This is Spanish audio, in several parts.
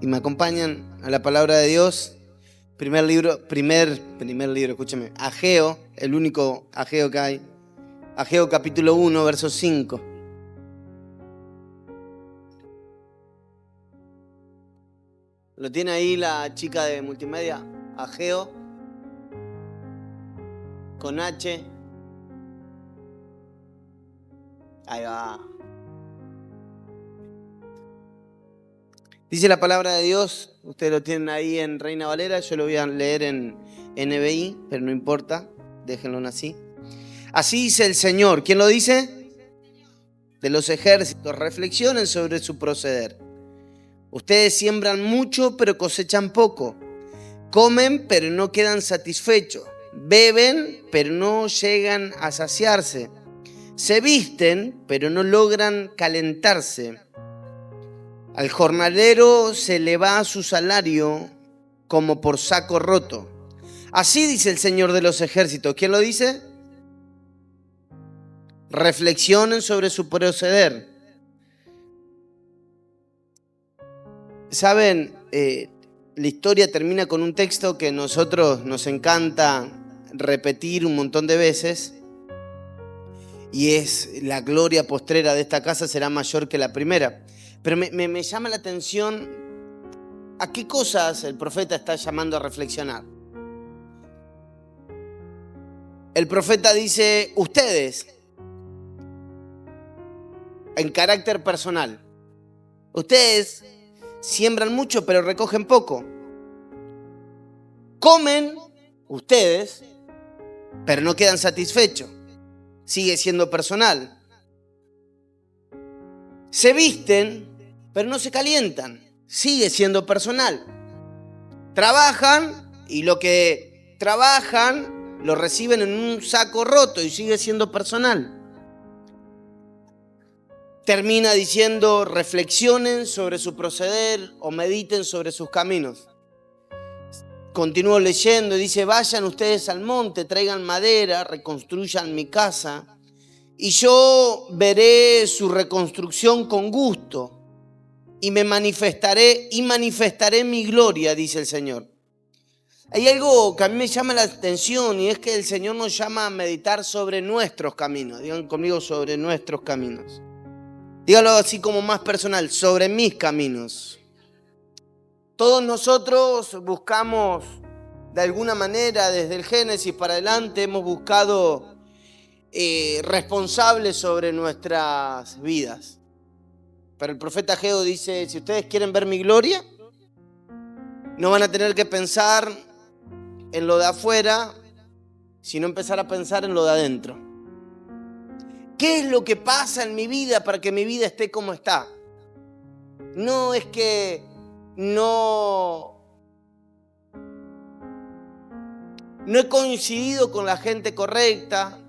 y me acompañan a la palabra de Dios. Primer libro, escúchame, Ageo, el único Ageo que hay. Ageo capítulo 1, verso 5. ¿Lo tiene ahí la chica de multimedia? Ageo, con H. Ahí va. Dice la palabra de Dios, ustedes lo tienen ahí en Reina Valera, yo lo voy a leer en NBI, pero no importa, déjenlo así. Así dice el Señor. ¿Quién lo dice? De los ejércitos. Reflexionen sobre su proceder. Ustedes siembran mucho, pero cosechan poco. Comen, pero no quedan satisfechos. Beben, pero no llegan a saciarse. Se visten, pero no logran calentarse. Al jornalero se le va su salario como por saco roto. Así dice el Señor de los ejércitos. ¿Quién lo dice? Reflexionen sobre su proceder. Saben, la historia termina con un texto que a nosotros nos encanta repetir un montón de veces, y es: la gloria postrera de esta casa será mayor que la primera. Pero me llama la atención a qué cosas el profeta está llamando a reflexionar. El profeta dice ustedes, en carácter personal. Ustedes siembran mucho, pero recogen poco. Comen, ustedes, pero no quedan satisfechos. Sigue siendo personal. Se visten, pero no se calientan. Sigue siendo personal. Trabajan y lo que trabajan lo reciben en un saco roto y sigue siendo personal. Termina diciendo: reflexionen sobre su proceder o mediten sobre sus caminos. Continúo leyendo y dice: vayan ustedes al monte, traigan madera, reconstruyan mi casa, y yo veré su reconstrucción con gusto, y manifestaré mi gloria, dice el Señor. Hay algo que a mí me llama la atención, y es que el Señor nos llama a meditar sobre nuestros caminos. Digan conmigo: sobre nuestros caminos. Dígalo así como más personal: sobre mis caminos. Todos nosotros buscamos, de alguna manera, desde el Génesis para adelante, hemos buscado responsables sobre nuestras vidas. Pero el profeta Ageo dice: si ustedes quieren ver mi gloria, no van a tener que pensar en lo de afuera, sino empezar a pensar en lo de adentro. ¿Qué es lo que pasa en mi vida para que mi vida esté como está? No es que no he coincidido con la gente correcta,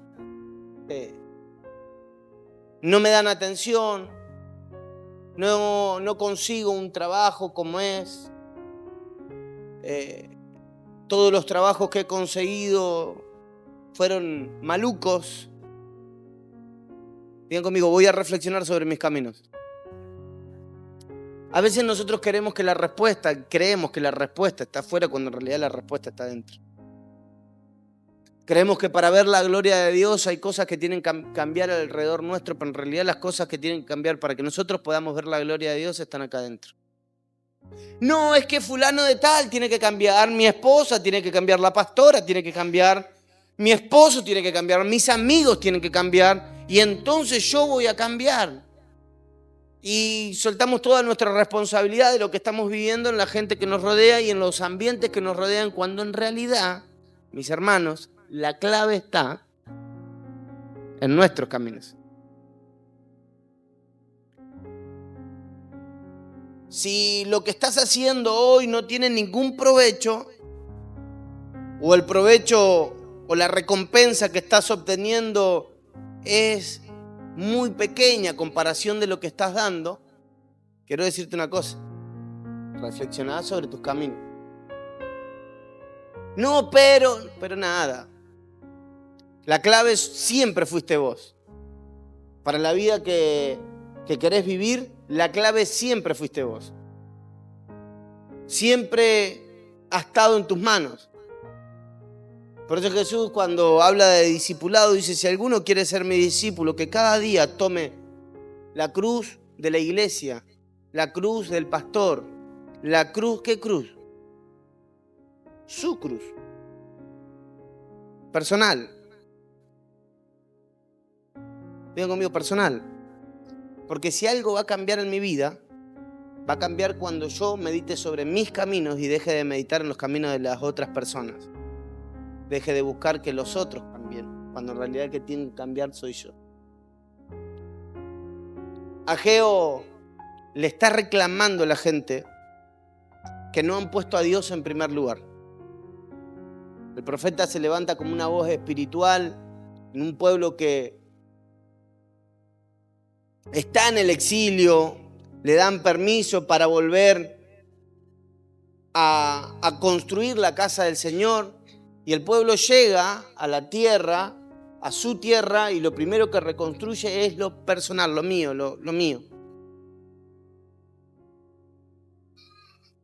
no me dan atención, no consigo un trabajo como es, todos los trabajos que he conseguido fueron malucos. Digan conmigo: voy a reflexionar sobre mis caminos. A veces nosotros creemos que la respuesta está afuera, cuando en realidad la respuesta está dentro. Creemos que para ver la gloria de Dios hay cosas que tienen que cambiar alrededor nuestro, pero en realidad las cosas que tienen que cambiar para que nosotros podamos ver la gloria de Dios están acá adentro. No, es que fulano de tal tiene que cambiar, mi esposa tiene que cambiar, la pastora tiene que cambiar, mi esposo tiene que cambiar, mis amigos tienen que cambiar, y entonces yo voy a cambiar. Y soltamos toda nuestra responsabilidad de lo que estamos viviendo en la gente que nos rodea y en los ambientes que nos rodean, cuando en realidad, mis hermanos, la clave está en nuestros caminos. Si lo que estás haciendo hoy no tiene ningún provecho, o el provecho o la recompensa que estás obteniendo es muy pequeña a comparación de lo que estás dando, quiero decirte una cosa: reflexioná sobre tus caminos. No, pero nada. La clave siempre fuiste vos. Para la vida que querés vivir, la clave siempre fuiste vos. siempre ha estado en tus manos. Por eso Jesús, cuando habla de discipulado, dice: si alguno quiere ser mi discípulo, que cada día tome la cruz de la iglesia, la cruz del pastor, la cruz, ¿qué cruz? Su cruz. Personal. Digan conmigo, personal. Porque si algo va a cambiar en mi vida, va a cambiar cuando yo medite sobre mis caminos y deje de meditar en los caminos de las otras personas. Deje de buscar que los otros cambien, cuando en realidad el que tiene que cambiar soy yo. Ageo le está reclamando a la gente que no han puesto a Dios en primer lugar. El profeta se levanta como una voz espiritual en un pueblo que está en el exilio, le dan permiso para volver a construir la casa del Señor, y el pueblo llega a la tierra, a su tierra, y lo primero que reconstruye es lo personal, lo mío, lo mío.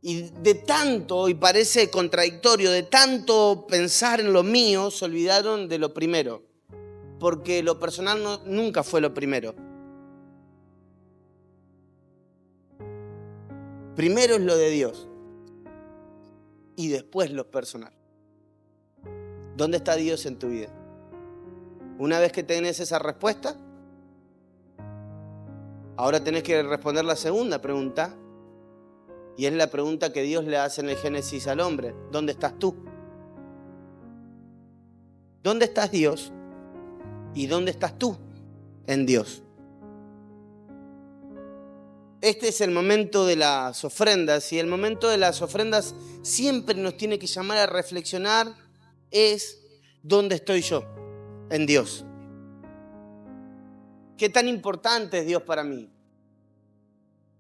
Y de tanto, y parece contradictorio, de tanto pensar en lo mío, se olvidaron de lo primero, porque lo personal nunca fue lo primero. Primero es lo de Dios y después lo personal. ¿Dónde está Dios en tu vida? Una vez que tenés esa respuesta, ahora tenés que responder la segunda pregunta, y es la pregunta que Dios le hace en el Génesis al hombre: ¿dónde estás tú? ¿Dónde estás Dios? ¿Y dónde estás tú en Dios? Este es el momento de las ofrendas, y el momento de las ofrendas siempre nos tiene que llamar a reflexionar: es ¿dónde estoy yo en Dios? ¿Qué tan importante es Dios para mí?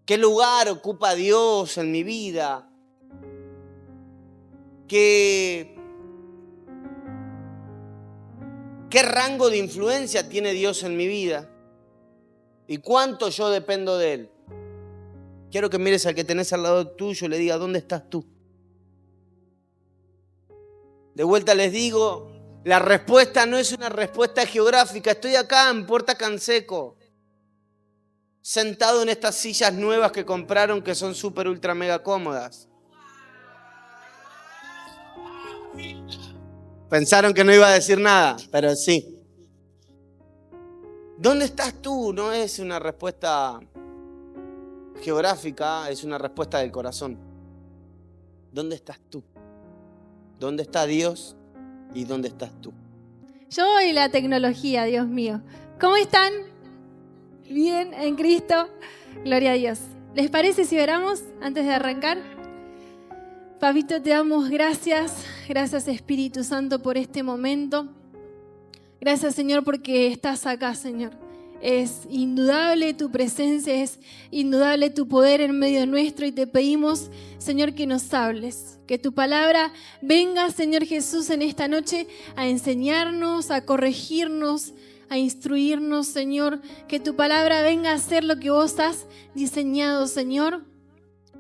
¿Qué lugar ocupa Dios en mi vida? ¿Qué rango de influencia tiene Dios en mi vida? ¿Y cuánto yo dependo de Él? Quiero que mires al que tenés al lado tuyo y le digas: ¿dónde estás tú? De vuelta les digo, la respuesta no es una respuesta geográfica. Estoy acá en Puerta Canseco, sentado en estas sillas nuevas que compraron, que son súper ultra mega cómodas. Pensaron que no iba a decir nada, pero sí. ¿Dónde estás tú? No es una respuesta geográfica, es una respuesta del corazón. ¿Dónde estás tú? ¿Dónde está Dios y dónde estás tú? Yo y la tecnología, Dios mío. ¿Cómo están? Bien, en Cristo. Gloria a Dios. ¿Les parece si oramos antes de arrancar? Papito, te damos gracias. Gracias, Espíritu Santo, por este momento. Gracias, Señor, porque estás acá, Señor. Es indudable tu presencia, es indudable tu poder en medio nuestro, y te pedimos, Señor, que nos hables, que tu palabra venga, Señor Jesús, en esta noche a enseñarnos, a corregirnos, a instruirnos, Señor, que tu palabra venga a hacer lo que vos has diseñado, Señor,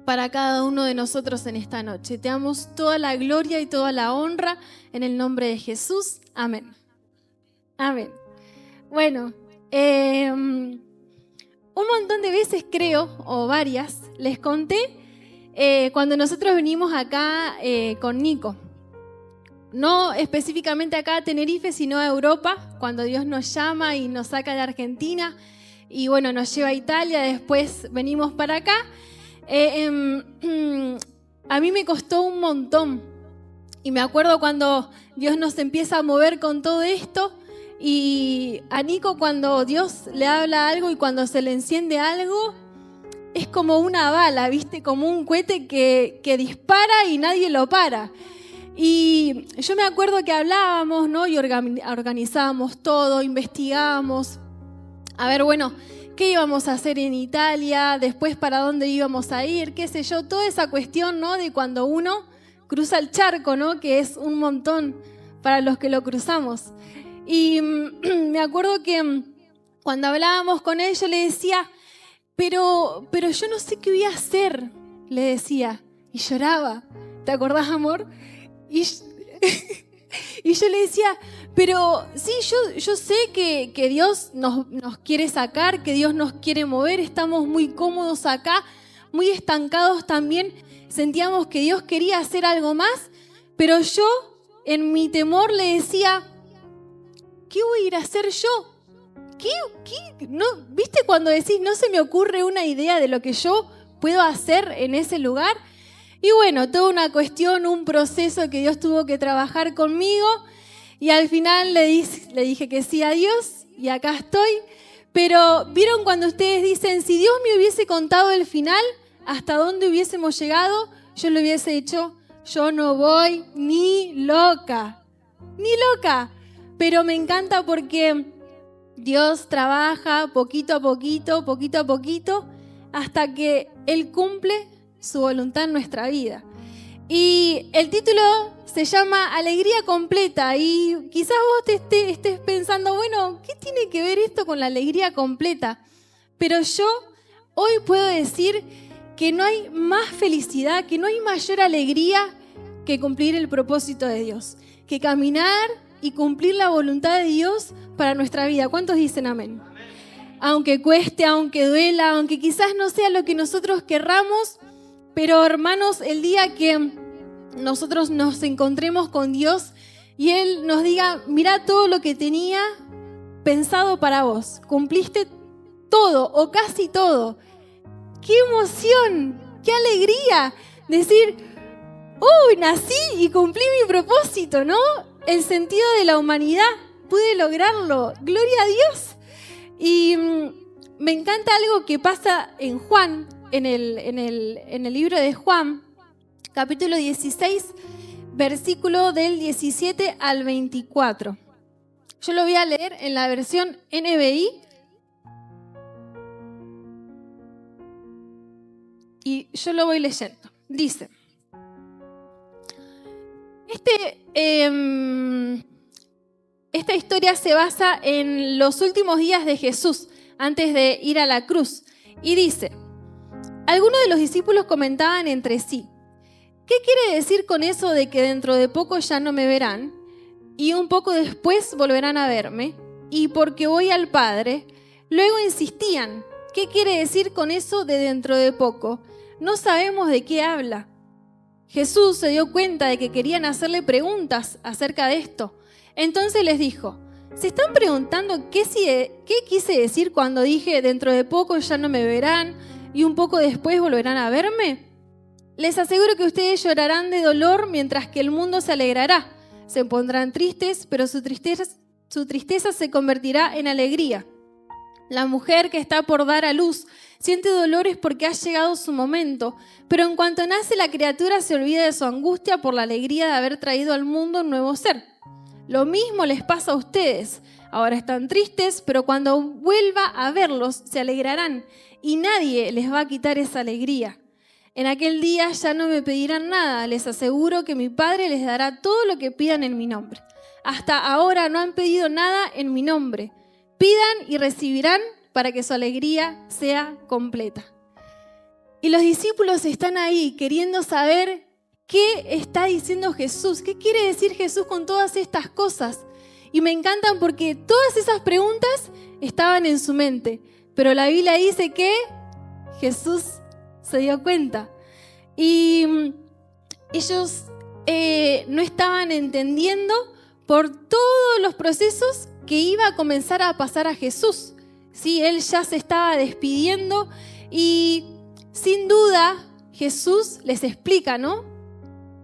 para cada uno de nosotros en esta noche. Te damos toda la gloria y toda la honra en el nombre de Jesús. Amén. Amén. Bueno, un montón de veces creo, o varias, les conté cuando nosotros venimos acá con Nico. No específicamente acá a Tenerife, sino a Europa, cuando Dios nos llama y nos saca de Argentina y bueno, nos lleva a Italia, después venimos para acá. A mí me costó un montón, y me acuerdo cuando Dios nos empieza a mover con todo esto. Y a Nico, cuando Dios le habla algo y cuando se le enciende algo, es como una bala, ¿viste? Como un cohete que dispara y nadie lo para. Y yo me acuerdo que hablábamos, ¿no? Y organizábamos todo, investigábamos. A ver, bueno, ¿qué íbamos a hacer en Italia? Después, ¿para dónde íbamos a ir? ¿Qué sé yo? Toda esa cuestión, ¿no? De cuando uno cruza el charco, ¿no? Que es un montón para los que lo cruzamos. Y me acuerdo que cuando hablábamos con él, yo le decía, pero yo no sé qué voy a hacer, le decía. Y lloraba. ¿Te acordás, amor? Y yo le decía, pero sí, yo sé que Dios nos quiere sacar, que Dios nos quiere mover, estamos muy cómodos acá, muy estancados también. Sentíamos que Dios quería hacer algo más, pero yo en mi temor le decía, ¿qué voy a ir a hacer yo? ¿Qué? No, ¿viste cuando decís, no se me ocurre una idea de lo que yo puedo hacer en ese lugar? Y bueno, toda una cuestión, un proceso que Dios tuvo que trabajar conmigo. Y al final le dije que sí a Dios y acá estoy. Pero ¿vieron cuando ustedes dicen, si Dios me hubiese contado el final, hasta dónde hubiésemos llegado? Yo le hubiese dicho, yo no voy ni loca. Pero me encanta porque Dios trabaja poquito a poquito, hasta que Él cumple su voluntad en nuestra vida. Y el título se llama Alegría Completa. Y quizás vos te estés pensando, bueno, ¿qué tiene que ver esto con la alegría completa? Pero yo hoy puedo decir que no hay más felicidad, que no hay mayor alegría que cumplir el propósito de Dios, que caminar y cumplir la voluntad de Dios para nuestra vida. ¿Cuántos dicen amén? Aunque cueste, aunque duela, aunque quizás no sea lo que nosotros querramos, pero hermanos, el día que nosotros nos encontremos con Dios y Él nos diga, mira todo lo que tenía pensado para vos, cumpliste todo o casi todo. ¡Qué emoción! ¡Qué alegría! Decir, ¡uy, nací y cumplí mi propósito!, ¿no? El sentido de la humanidad, pude lograrlo. ¡Gloria a Dios! Y me encanta algo que pasa en Juan, en el libro de Juan, capítulo 16, versículo del 17 al 24. Yo lo voy a leer en la versión NBI. Y yo lo voy leyendo. Dice, esta historia se basa en los últimos días de Jesús, antes de ir a la cruz. Y dice, algunos de los discípulos comentaban entre sí, ¿qué quiere decir con eso de que dentro de poco ya no me verán y un poco después volverán a verme? Y porque voy al Padre. Luego insistían, ¿qué quiere decir con eso de dentro de poco? No sabemos de qué habla. Jesús se dio cuenta de que querían hacerle preguntas acerca de esto. Entonces les dijo, ¿se están preguntando qué quise decir cuando dije dentro de poco ya no me verán y un poco después volverán a verme? Les aseguro que ustedes llorarán de dolor mientras que el mundo se alegrará. Se pondrán tristes, pero su tristeza se convertirá en alegría. La mujer que está por dar a luz siente dolores porque ha llegado su momento, pero en cuanto nace la criatura se olvida de su angustia por la alegría de haber traído al mundo un nuevo ser. Lo mismo les pasa a ustedes. Ahora están tristes, pero cuando vuelva a verlos se alegrarán y nadie les va a quitar esa alegría. En aquel día ya no me pedirán nada, les aseguro que mi Padre les dará todo lo que pidan en mi nombre. Hasta ahora no han pedido nada en mi nombre. Pidan y recibirán para que su alegría sea completa. Y los discípulos están ahí queriendo saber qué está diciendo Jesús, qué quiere decir Jesús con todas estas cosas. Y me encantan porque todas esas preguntas estaban en su mente, pero la Biblia dice que Jesús se dio cuenta. Y ellos no estaban entendiendo por todos los procesos que iba a comenzar a pasar a Jesús. Sí, Él ya se estaba despidiendo y sin duda Jesús les explica, ¿no?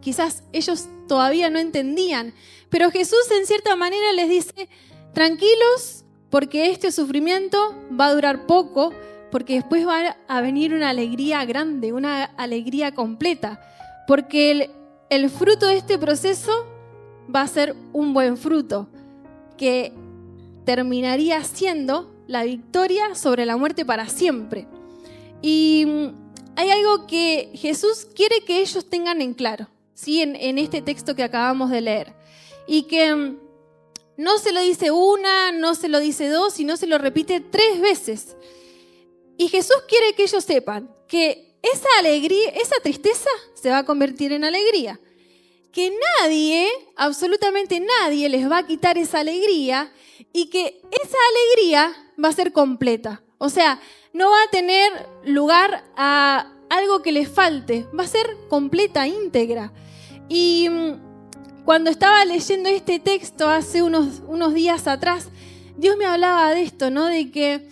Quizás ellos todavía no entendían, pero Jesús en cierta manera les dice, tranquilos, porque este sufrimiento va a durar poco, porque después va a venir una alegría grande, una alegría completa, porque el fruto de este proceso va a ser un buen fruto, que terminaría siendo la victoria sobre la muerte para siempre. Y hay algo que Jesús quiere que ellos tengan en claro, ¿sí? En este texto que acabamos de leer. Y que no se lo dice una, no se lo dice dos, sino se lo repite 3 veces. Y Jesús quiere que ellos sepan que esa alegría, esa tristeza se va a convertir en alegría. Que nadie, absolutamente nadie, les va a quitar esa alegría y que esa alegría va a ser completa. O sea, no va a tener lugar a algo que les falte, va a ser completa, íntegra. Y cuando estaba leyendo este texto hace unos días atrás, Dios me hablaba de esto, ¿no? De que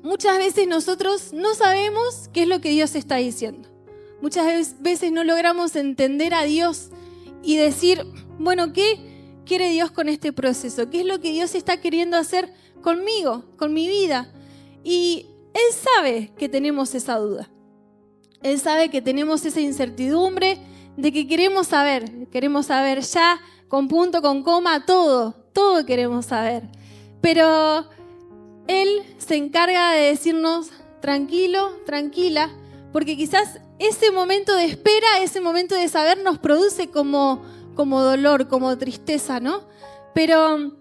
muchas veces nosotros no sabemos qué es lo que Dios está diciendo. Muchas veces no logramos entender a Dios y decir, bueno, ¿qué quiere Dios con este proceso? ¿Qué es lo que Dios está queriendo hacer conmigo, con mi vida? Y Él sabe que tenemos esa duda. Él sabe que tenemos esa incertidumbre de que queremos saber ya, con punto, con coma, todo queremos saber. Pero Él se encarga de decirnos, tranquilo, tranquila, porque quizás ese momento de espera, ese momento de saber nos produce como dolor, como tristeza, ¿no? Pero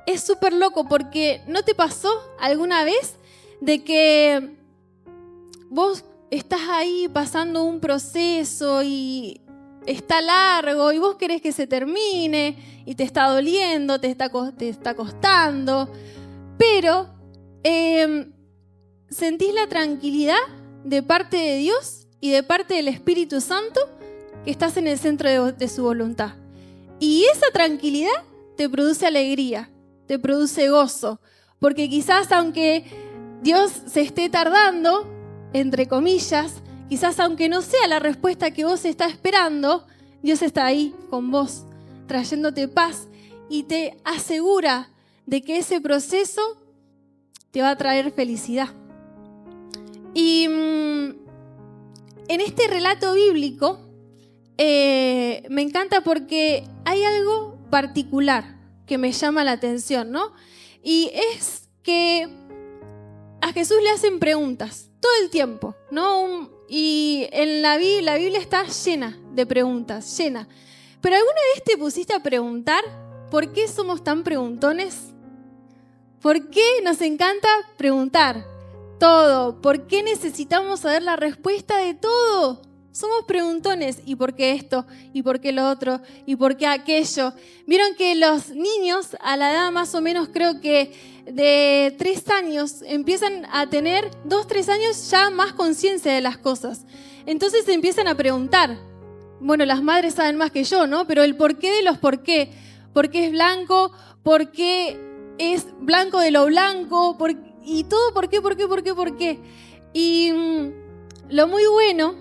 es súper loco porque ¿no te pasó alguna vez de que vos estás ahí pasando un proceso y está largo y vos querés que se termine y te está doliendo, te está costando, pero sentís la tranquilidad de parte de Dios y de parte del Espíritu Santo que estás en el centro de su voluntad. Y esa tranquilidad te produce alegría, te produce gozo, porque quizás aunque Dios se esté tardando, entre comillas, quizás aunque no sea la respuesta que vos estás esperando, Dios está ahí con vos, trayéndote paz y te asegura de que ese proceso te va a traer felicidad. Y en este relato bíblico me encanta porque hay algo particular que me llama la atención, ¿no? Y es que a Jesús le hacen preguntas todo el tiempo, ¿no? Y en la Biblia está llena de preguntas, llena. Pero ¿alguna vez te pusiste a preguntar por qué somos tan preguntones? ¿Por qué nos encanta preguntar todo? ¿Por qué necesitamos saber la respuesta de todo? Somos preguntones. ¿Y por qué esto? ¿Y por qué lo otro? ¿Y por qué aquello? Vieron que los niños a la edad más o menos creo que de 3 años empiezan a tener 2, 3 años ya más conciencia de las cosas. Entonces se empiezan a preguntar. Bueno, las madres saben más que yo, ¿no? Pero el porqué de los por qué. ¿Por qué es blanco? ¿Por qué es blanco de lo blanco? Y todo por qué. Y lo muy bueno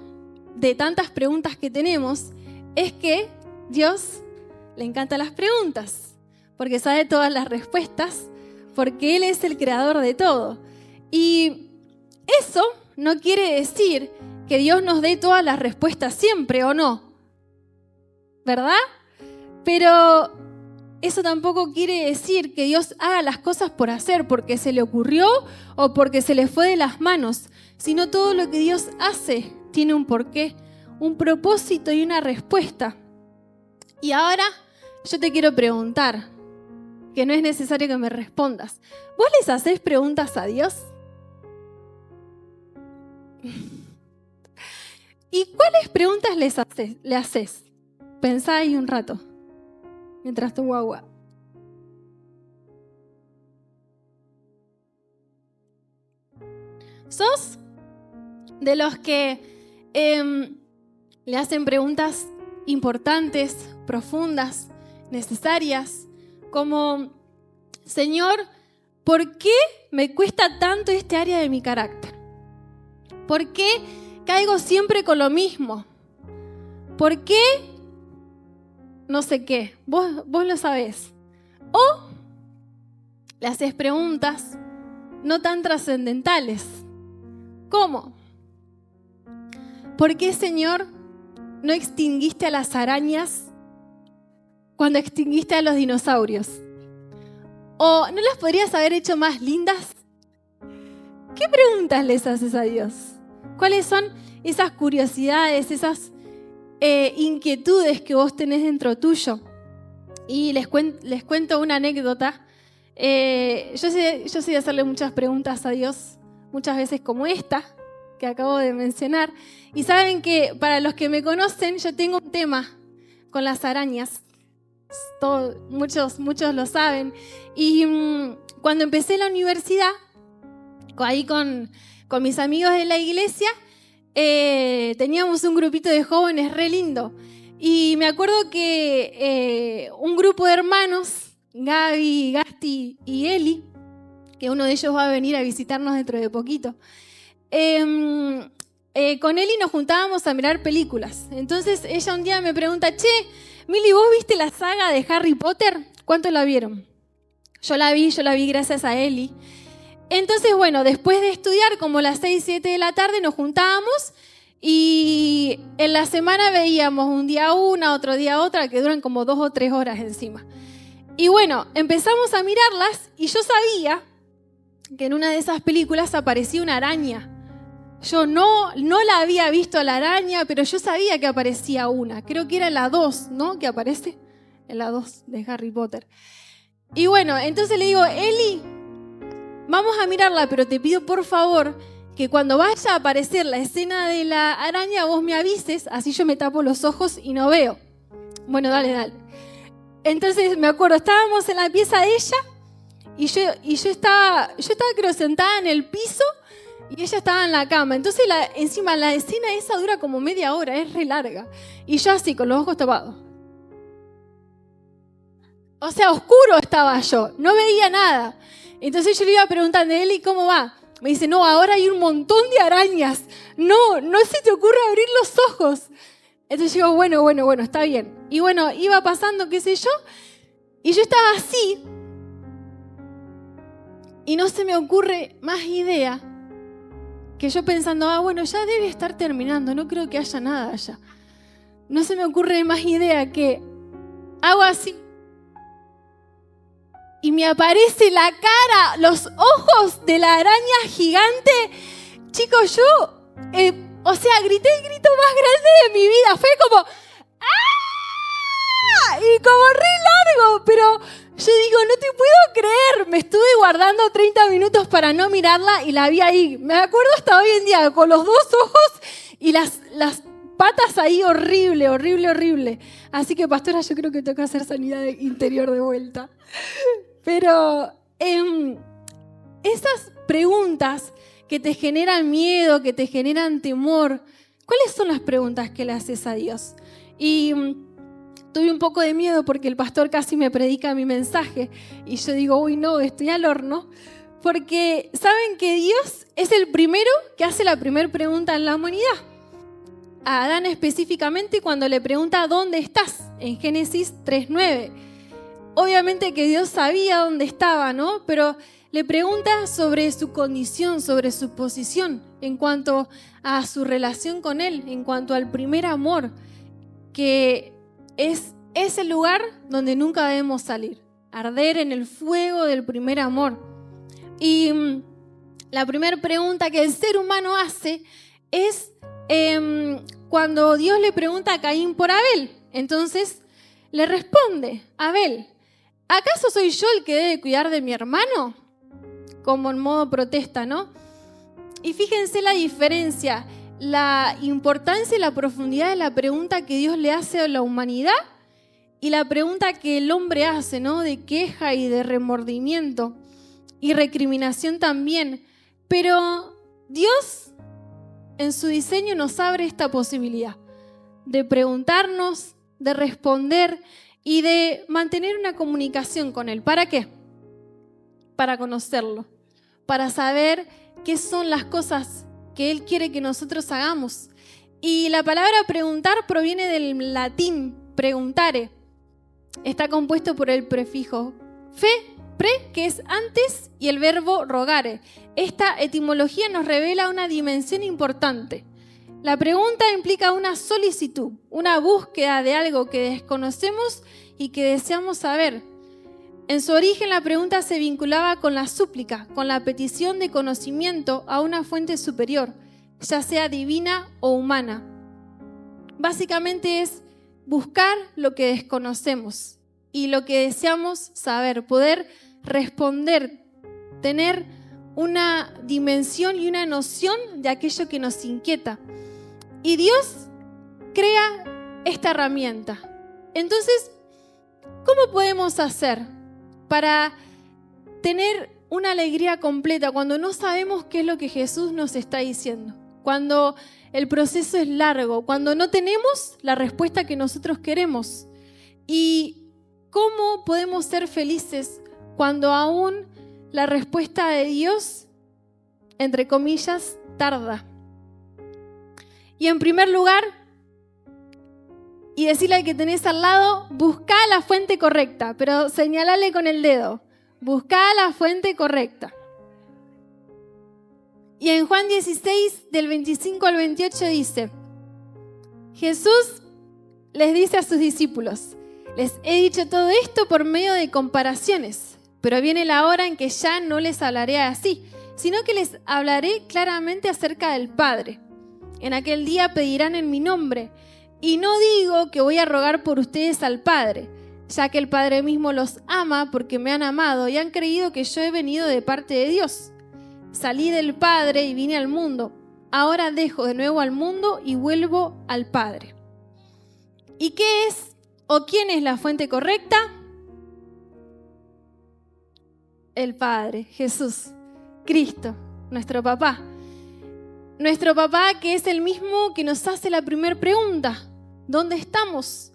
de tantas preguntas que tenemos es que Dios le encantan las preguntas, porque sabe todas las respuestas, porque Él es el creador de todo. Y eso no quiere decir que Dios nos dé todas las respuestas siempre, ¿o no? ¿Verdad? Pero eso tampoco quiere decir que Dios haga las cosas por hacer, porque se le ocurrió o porque se le fue de las manos, sino todo lo que Dios hace tiene un porqué, un propósito y una respuesta. Y ahora yo te quiero preguntar, que no es necesario que me respondas. ¿Vos les hacés preguntas a Dios? ¿Y cuáles preguntas le haces? Pensá ahí un rato, mientras tomo agua. ¿Sos de los que le hacen preguntas importantes, profundas, necesarias? Como, Señor, ¿por qué me cuesta tanto este área de mi carácter? ¿Por qué caigo siempre con lo mismo? ¿Por qué no sé qué? Vos lo sabés. O le haces preguntas no tan trascendentales. ¿Cómo? ¿Por qué, Señor, no extinguiste a las arañas cuando extinguiste a los dinosaurios? ¿O no las podrías haber hecho más lindas? ¿Qué preguntas les haces a Dios? ¿Cuáles son esas curiosidades, esas inquietudes que vos tenés dentro tuyo? Y les cuento una anécdota. Yo sé hacerle muchas preguntas a Dios, muchas veces como esta. que acabo de mencionar. Y saben que para los que me conocen, yo tengo un tema con las arañas. Muchos lo saben. Y cuando empecé la universidad, ahí con mis amigos de la iglesia, teníamos un grupito de jóvenes re lindo. Y me acuerdo que un grupo de hermanos, Gaby, Gasti y Eli, que uno de ellos va a venir a visitarnos dentro de poquito, con Eli nos juntábamos a mirar películas. Entonces ella un día me pregunta, che, Mili, ¿vos viste la saga de Harry Potter? ¿Cuántos la vieron? Yo la vi gracias a Eli. Entonces, bueno, después de estudiar, como las 6, 7 de la tarde, nos juntábamos y en la semana veíamos un día una, otro día otra, que duran como 2 o 3 horas encima. Y bueno, empezamos a mirarlas y yo sabía que en una de esas películas aparecía una araña. Yo no la había visto a la araña, pero yo sabía que aparecía una. Creo que era en la 2, ¿no? Que aparece en la 2 de Harry Potter. Y bueno, entonces le digo, Eli, vamos a mirarla, pero te pido por favor que cuando vaya a aparecer la escena de la araña vos me avises, así yo me tapo los ojos y no veo. Bueno, dale. Entonces me acuerdo, estábamos en la pieza de ella y yo estaba creo sentada en el piso y ella estaba en la cama. Entonces encima la escena esa dura como media hora, es re larga. Y yo así, con los ojos tapados. O sea, oscuro estaba yo, no veía nada. Entonces yo le iba preguntando, Eli, ¿cómo va? Me dice, no, ahora hay un montón de arañas. No se te ocurre abrir los ojos. Entonces yo digo, bueno, está bien. Y bueno, iba pasando, qué sé yo, y yo estaba así. Y no se me ocurre más idea que yo pensando, bueno, ya debe estar terminando, no creo que haya nada allá. No se me ocurre más idea que hago así. Y me aparece la cara, los ojos de la araña gigante. Chicos, yo, grité el grito más grande de mi vida. Fue como, ¡ah! Y como re largo, pero yo digo, no te puedo creer. Me estuve guardando 30 minutos para no mirarla y la vi ahí. Me acuerdo hasta hoy en día, con los 2 ojos y las patas ahí, horrible. Así que, pastora, yo creo que toca hacer sanidad interior de vuelta. Pero esas preguntas que te generan miedo, que te generan temor, ¿cuáles son las preguntas que le haces a Dios? Y tuve un poco de miedo porque el pastor casi me predica mi mensaje y yo digo, uy, no, estoy al horno. Porque saben que Dios es el primero que hace la primera pregunta en la humanidad. A Adán específicamente cuando le pregunta ¿dónde estás? En Génesis 3:9. Obviamente que Dios sabía dónde estaba, ¿no? Pero le pregunta sobre su condición, sobre su posición, en cuanto a su relación con Él, en cuanto al primer amor, que es ese lugar donde nunca debemos salir, arder en el fuego del primer amor. Y la primera pregunta que el ser humano hace es cuando Dios le pregunta a Caín por Abel. Entonces le responde, Abel, ¿acaso soy yo el que debe cuidar de mi hermano? Como en modo protesta, ¿no? Y fíjense la diferencia, la importancia y la profundidad de la pregunta que Dios le hace a la humanidad y la pregunta que el hombre hace, ¿no? De queja y de remordimiento y recriminación también. Pero Dios en su diseño nos abre esta posibilidad de preguntarnos, de responder y de mantener una comunicación con Él. ¿Para qué? Para conocerlo, para saber qué son las cosas que Él quiere que nosotros hagamos. Y la palabra preguntar proviene del latín preguntare. Está compuesto por el prefijo fe, pre, que es antes, y el verbo rogare. Esta etimología nos revela una dimensión importante. La pregunta implica una solicitud, una búsqueda de algo que desconocemos y que deseamos saber. En su origen, la pregunta se vinculaba con la súplica, con la petición de conocimiento a una fuente superior, ya sea divina o humana. Básicamente es buscar lo que desconocemos y lo que deseamos saber, poder responder, tener una dimensión y una noción de aquello que nos inquieta. Y Dios crea esta herramienta. Entonces, ¿cómo podemos hacer para tener una alegría completa cuando no sabemos qué es lo que Jesús nos está diciendo? Cuando el proceso es largo, cuando no tenemos la respuesta que nosotros queremos. ¿Y cómo podemos ser felices cuando aún la respuesta de Dios, entre comillas, tarda? Y en primer lugar, y decirle al que tenés al lado, buscá la fuente correcta, pero señalale con el dedo, buscá la fuente correcta. Y en Juan 16, del 25 al 28 dice, Jesús les dice a sus discípulos, les he dicho todo esto por medio de comparaciones, pero viene la hora en que ya no les hablaré así, sino que les hablaré claramente acerca del Padre. En aquel día pedirán en mi nombre, y no digo que voy a rogar por ustedes al Padre, ya que el Padre mismo los ama porque me han amado y han creído que yo he venido de parte de Dios. Salí del Padre y vine al mundo. Ahora dejo de nuevo al mundo y vuelvo al Padre. ¿Y qué es o quién es la fuente correcta? El Padre, Jesús, Cristo, nuestro papá. Nuestro papá, que es el mismo que nos hace la primera pregunta, ¿dónde estamos?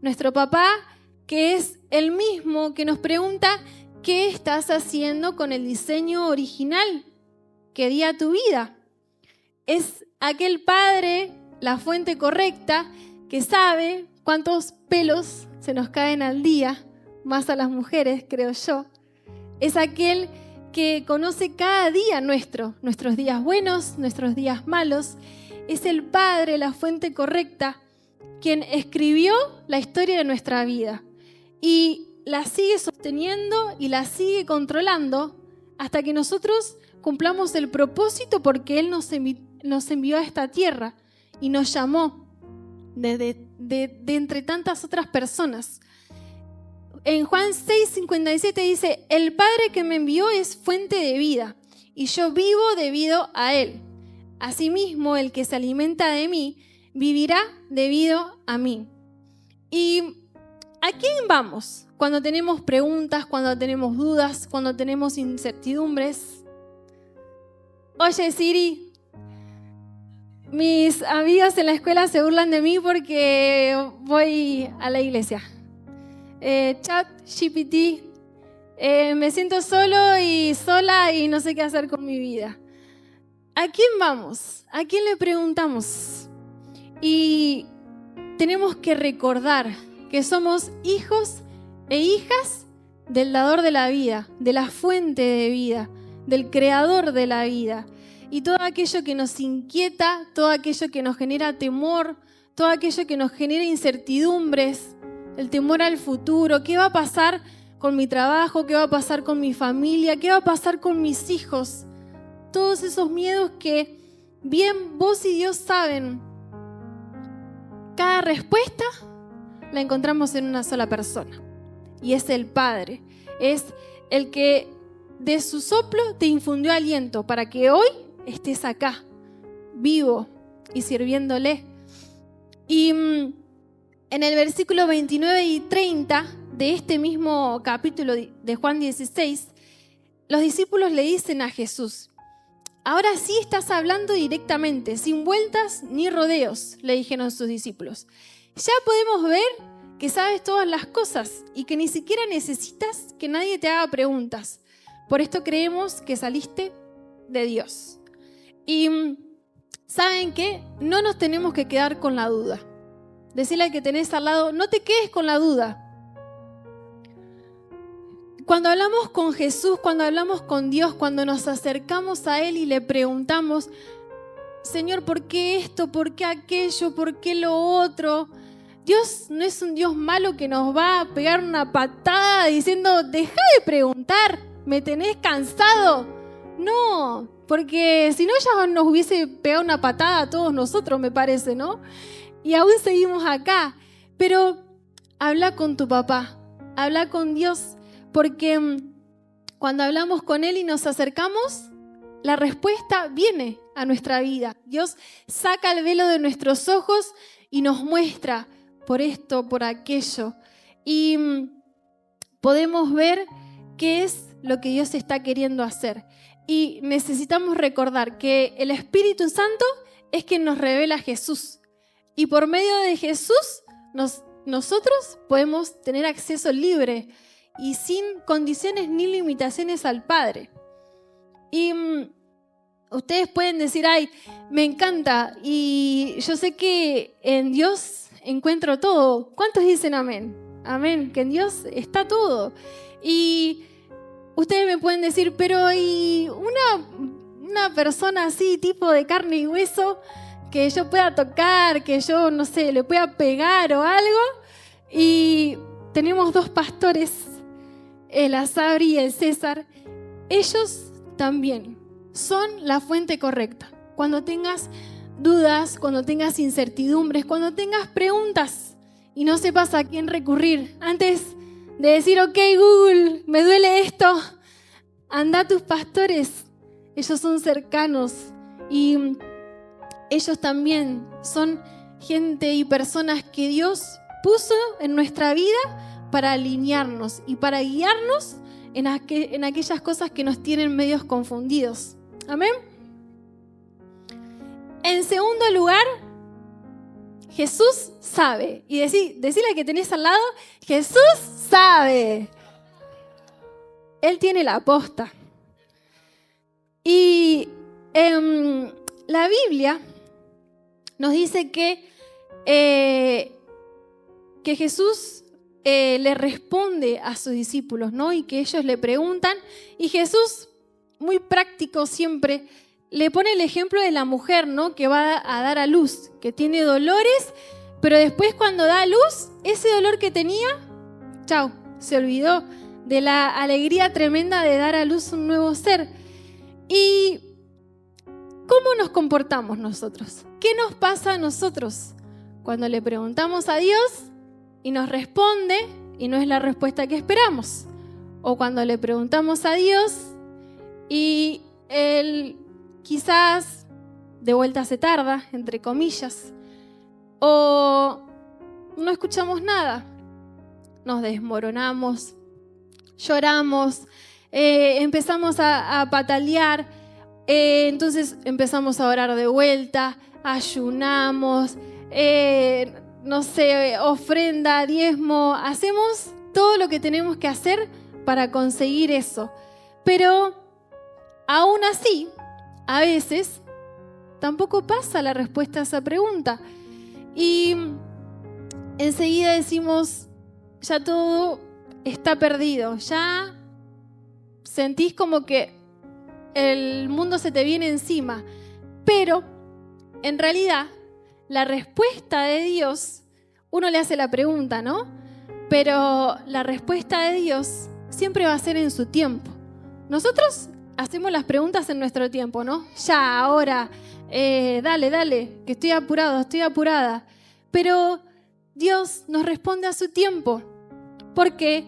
Nuestro papá, que es el mismo que nos pregunta, ¿qué estás haciendo con el diseño original que di a tu vida? Es aquel padre, la fuente correcta, que sabe cuántos pelos se nos caen al día, más a las mujeres, creo yo. Es aquel que conoce cada día nuestros días buenos, nuestros días malos. Es el Padre, la fuente correcta, quien escribió la historia de nuestra vida y la sigue sosteniendo y la sigue controlando hasta que nosotros cumplamos el propósito porque Él nos envió a esta tierra y nos llamó de entre tantas otras personas. En Juan 6:57 dice, el Padre que me envió es fuente de vida y yo vivo debido a Él. Asimismo, el que se alimenta de mí vivirá debido a mí. ¿Y a quién vamos cuando tenemos preguntas, cuando tenemos dudas, cuando tenemos incertidumbres? Oye, Siri, mis amigas en la escuela se burlan de mí porque voy a la iglesia. ChatGPT, me siento solo y sola y no sé qué hacer con mi vida. ¿A quién vamos? ¿A quién le preguntamos? Y tenemos que recordar que somos hijos e hijas del dador de la vida, de la fuente de vida, del creador de la vida. Y todo aquello que nos inquieta, todo aquello que nos genera temor, todo aquello que nos genera incertidumbres, el temor al futuro, ¿qué va a pasar con mi trabajo? ¿Qué va a pasar con mi familia? ¿Qué va a pasar con mis hijos? Todos esos miedos que bien vos y Dios saben. Cada respuesta la encontramos en una sola persona. Y es el Padre. Es el que de su soplo te infundió aliento para que hoy estés acá, vivo y sirviéndole. Y en el versículo 29 y 30 de este mismo capítulo de Juan 16, los discípulos le dicen a Jesús, ahora sí estás hablando directamente, sin vueltas ni rodeos, le dijeron sus discípulos. Ya podemos ver que sabes todas las cosas y que ni siquiera necesitas que nadie te haga preguntas. Por esto creemos que saliste de Dios. Y ¿saben qué? No nos tenemos que quedar con la duda. Decirle al que tenés al lado, no te quedes con la duda. Cuando hablamos con Jesús, cuando hablamos con Dios, cuando nos acercamos a Él y le preguntamos, Señor, ¿por qué esto? ¿Por qué aquello? ¿Por qué lo otro? Dios no es un Dios malo que nos va a pegar una patada diciendo, deja de preguntar, ¿me tenés cansado? No, porque si no ya nos hubiese pegado una patada a todos nosotros, me parece, ¿no? Y aún seguimos acá. Pero habla con tu papá, habla con Dios, porque cuando hablamos con Él y nos acercamos, la respuesta viene a nuestra vida. Dios saca el velo de nuestros ojos y nos muestra por esto, por aquello. Y podemos ver qué es lo que Dios está queriendo hacer. Y necesitamos recordar que el Espíritu Santo es quien nos revela a Jesús. Y por medio de Jesús nosotros podemos tener acceso libre y sin condiciones ni limitaciones al Padre. Y ustedes pueden decir, ay, me encanta y yo sé que en Dios encuentro todo. ¿Cuántos dicen amén? Amén, que en Dios está todo. Y ustedes me pueden decir, pero ¿y una persona así, tipo de carne y hueso, que yo pueda tocar, que yo, no sé, le pueda pegar o algo? Y tenemos 2 pastores, el Asabri y el César. Ellos también son la fuente correcta. Cuando tengas dudas, cuando tengas incertidumbres, cuando tengas preguntas y no sepas a quién recurrir, antes de decir, ok, Google, me duele esto, anda a tus pastores. Ellos son cercanos y ellos también son gente y personas que Dios puso en nuestra vida para alinearnos y para guiarnos en aquellas cosas que nos tienen medios confundidos. Amén. En segundo lugar, Jesús sabe. Y decile al que tenés al lado, Jesús sabe. Él tiene la posta. Y la Biblia nos dice que Jesús le responde a sus discípulos, ¿no? Y que ellos le preguntan. Y Jesús, muy práctico siempre, le pone el ejemplo de la mujer, ¿no? Que va a dar a luz, que tiene dolores, pero después cuando da a luz, ese dolor que tenía, chau, se olvidó de la alegría tremenda de dar a luz un nuevo ser. ¿Y cómo nos comportamos nosotros? ¿Qué nos pasa a nosotros cuando le preguntamos a Dios y nos responde y no es la respuesta que esperamos? O cuando le preguntamos a Dios y Él quizás de vuelta se tarda, entre comillas, o no escuchamos nada, nos desmoronamos, lloramos, empezamos a patalear, entonces empezamos a orar de vuelta, ayunamos, no sé, ofrenda, diezmo, hacemos todo lo que tenemos que hacer para conseguir eso. Pero aún así, a veces tampoco pasa la respuesta a esa pregunta. Y enseguida decimos, ya todo está perdido, ya sentís como que el mundo se te viene encima. Pero en realidad la respuesta de Dios, uno le hace la pregunta, ¿no? Pero la respuesta de Dios siempre va a ser en su tiempo. Nosotros hacemos las preguntas en nuestro tiempo, ¿no? Ya, ahora, dale, que estoy apurado, estoy apurada. Pero Dios nos responde a su tiempo. ¿Por qué?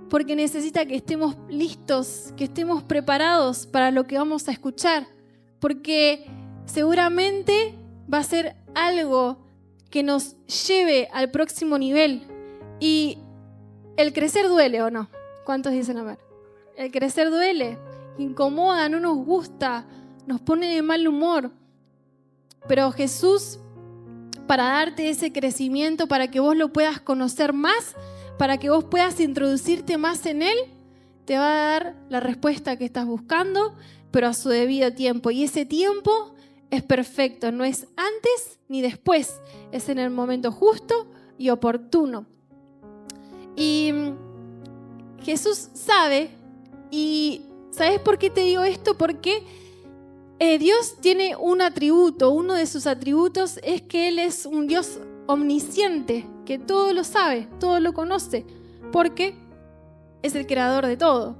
Porque necesita que estemos listos, que estemos preparados para lo que vamos a escuchar. Porque seguramente va a ser algo que nos lleve al próximo nivel. Y el crecer duele, ¿o no? ¿Cuántos dicen amén? El crecer duele, incomoda, no nos gusta, nos pone de mal humor. Pero Jesús, para darte ese crecimiento, para que vos lo puedas conocer más, para que vos puedas introducirte más en Él, te va a dar la respuesta que estás buscando, pero a su debido tiempo. Y ese tiempo es perfecto, no es antes ni después, es en el momento justo y oportuno. Y Jesús sabe, y ¿sabes por qué te digo esto? Porque Dios tiene un atributo, uno de sus atributos es que Él es un Dios omnisciente, que todo lo sabe, todo lo conoce, porque es el creador de todo.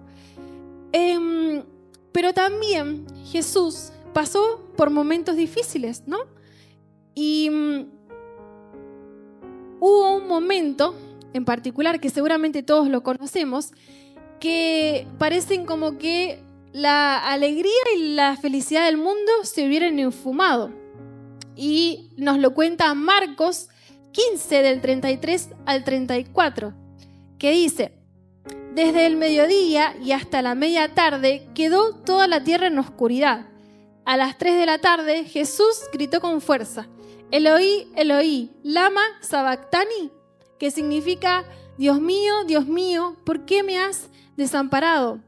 Pero también Jesús pasó por momentos difíciles, ¿no? Y hubo un momento en particular, que seguramente todos lo conocemos, que parecen como que la alegría y la felicidad del mundo se hubieran esfumado. Y nos lo cuenta Marcos 15, del 33 al 34, que dice: desde el mediodía y hasta la media tarde quedó toda la tierra en oscuridad. A las 3 de la tarde Jesús gritó con fuerza: Eloí, Eloí, lama sabactani, que significa: Dios mío, ¿por qué me has desamparado?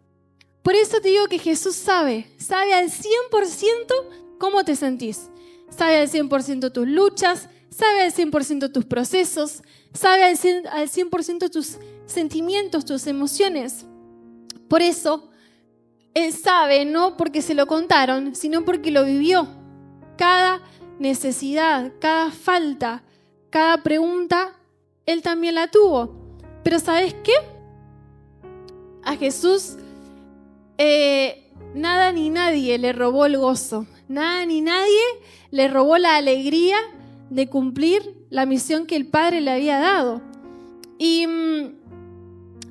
Por eso te digo que Jesús sabe al 100% cómo te sentís. Sabe al 100% tus luchas, sabe al 100% tus procesos, sabe al 100% tus sentimientos, tus emociones. Por eso, Él sabe, no porque se lo contaron, sino porque lo vivió. Cada necesidad, cada falta, cada pregunta, Él también la tuvo. Pero ¿sabes qué? A Jesús nada ni nadie le robó el gozo. Nada ni nadie le robó la alegría de cumplir la misión que el Padre le había dado. Y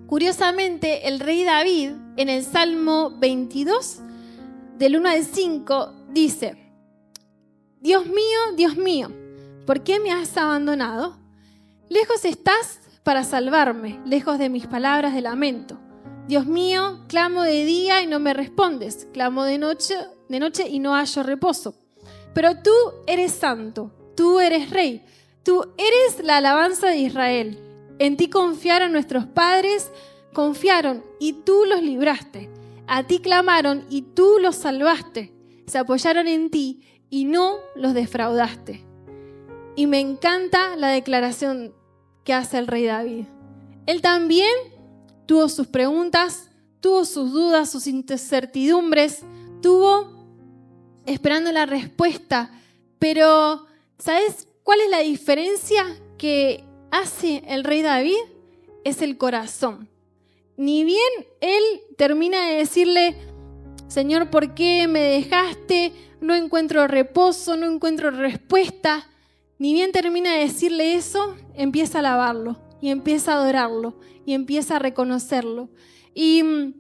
curiosamente, el rey David, en el Salmo 22, del 1 al 5, dice: Dios mío, ¿por qué me has abandonado? Lejos estás para salvarme, lejos de mis palabras de lamento. Dios mío, clamo de día y no me respondes, clamo de noche y no hallo reposo. Pero tú eres santo, tú eres rey, tú eres la alabanza de Israel. En ti confiaron nuestros padres, confiaron y tú los libraste. A ti clamaron y tú los salvaste. Se apoyaron en ti y no los defraudaste. Y me encanta la declaración que hace el rey David. Él también tuvo sus preguntas, tuvo sus dudas, sus incertidumbres, tuvo esperando la respuesta. Pero, ¿sabes cuál es la diferencia que hace el rey David? Es el corazón. Ni bien él termina de decirle: Señor, ¿por qué me dejaste? No encuentro reposo, no encuentro respuesta. Ni bien termina de decirle eso, empieza a alabarlo y empieza a adorarlo y empieza a reconocerlo. Y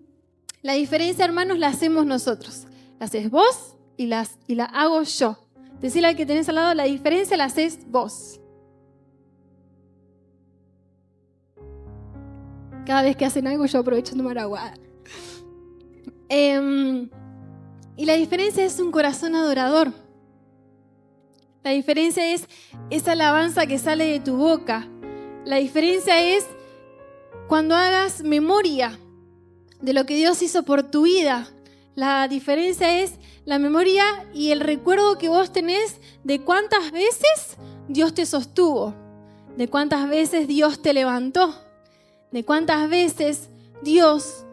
la diferencia, hermanos, la hacemos nosotros. La haces vos y la hago yo. Decirle al que tenés al lado: la diferencia la haces vos. Cada vez que hacen algo yo aprovecho tomar agua. Y la diferencia es un corazón adorador. La diferencia es esa alabanza que sale de tu boca. La diferencia es cuando hagas memoria de lo que Dios hizo por tu vida. La diferencia es la memoria y el recuerdo que vos tenés de cuántas veces Dios te sostuvo, de cuántas veces Dios te levantó, de cuántas veces Dios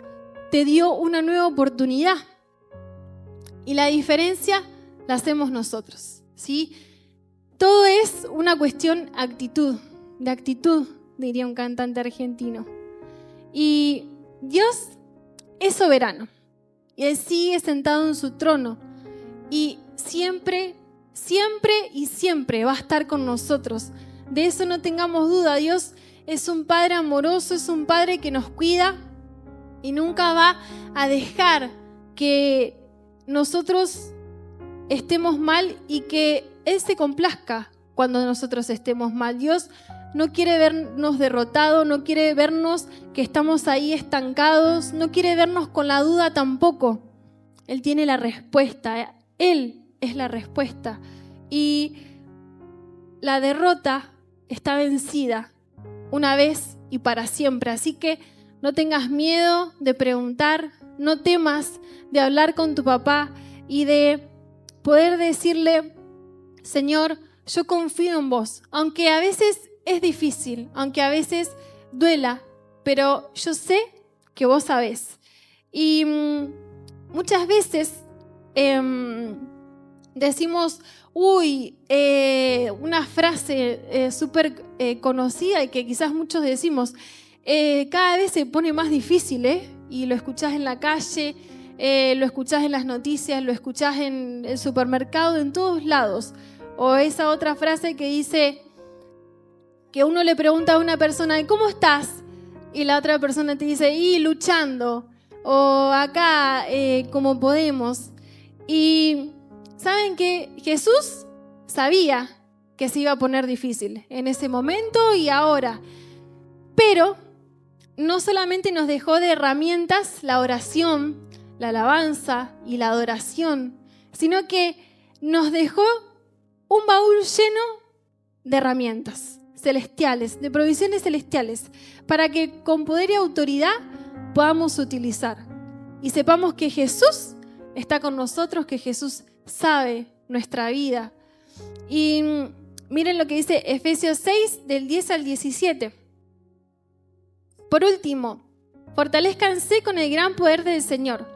te dio una nueva oportunidad. Y la diferencia la hacemos nosotros, ¿sí? Todo es una cuestión de actitud, diría un cantante argentino. Y Dios es soberano. Y Él sigue sentado en su trono. Y siempre va a estar con nosotros. De eso no tengamos duda. Dios es un Padre amoroso, es un Padre que nos cuida y nunca va a dejar que nosotros estemos mal y que Él se complazca cuando nosotros estemos mal. Dios no quiere vernos derrotados, no quiere vernos que estamos ahí estancados, no quiere vernos con la duda tampoco. Él tiene la respuesta, Él es la respuesta. Y la derrota está vencida una vez y para siempre. Así que no tengas miedo de preguntar, no temas de hablar con tu papá y de poder decirle: Señor, yo confío en vos, aunque a veces es difícil, aunque a veces duela, pero yo sé que vos sabés. Y muchas veces decimos, una frase súper conocida y que quizás muchos decimos, cada vez se pone más difícil, y lo escuchás en la calle, lo escuchás en las noticias, lo escuchás en el supermercado, en todos lados. O esa otra frase que dice que uno le pregunta a una persona: ¿cómo estás? Y la otra persona te dice: luchando. o acá como podemos. Y saben que Jesús sabía que se iba a poner difícil en ese momento y ahora. Pero no solamente nos dejó de herramientas la oración, la alabanza y la adoración, sino que nos dejó un baúl lleno de herramientas celestiales, de provisiones celestiales, para que con poder y autoridad podamos utilizar. Y sepamos que Jesús está con nosotros, que Jesús sabe nuestra vida. Y miren lo que dice Efesios 6, del 10 al 17. Por último, fortalezcanse con el gran poder del Señor.